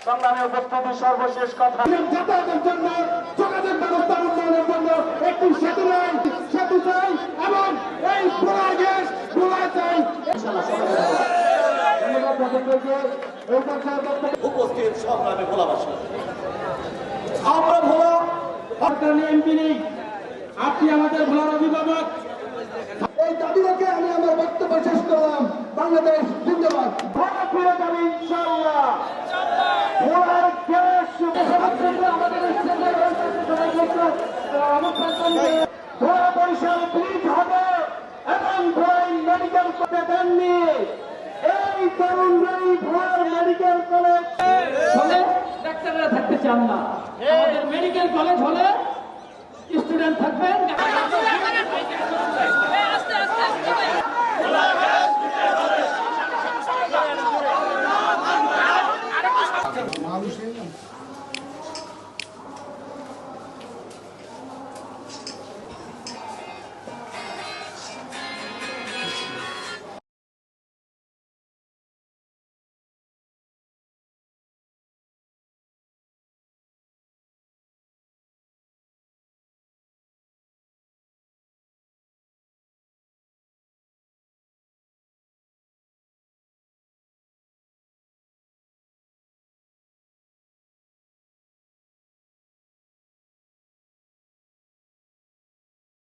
সংগ্রামে উপস্থিতি সর্বশেষ কথা যাতায়াতের জন্য যোগাযোগ ব্যবস্থা উন্নয়নের জন্য একটি সেতু চাই এবং এই পোড়া গ্যাস চাই। উপস্থিত সংগ্রামে ভোলাবাসী আমরা ভোলা এমপি নেই, আপনি আমাদের ভোলার অভিভাবক। এই দাবিকে আমি আমার বক্তব্য শেষ করলাম। বাংলাদেশ জিন্দাবাদ। ভোলা ফিরে যাবে ইনশাআল্লাহ। ভোলার গ্যাস ভোলা বরিশাল ব্রিজ হবে এবং ভোলাই মেডিকেল কলেজ দেননি। এই তরুণরাই ভোলার মেডিকেল কলেজ হলে ডাক্তাররা থাকতে চান না, আমাদের মেডিকেল কলেজ হলে স্টুডেন্ট থাকবেন।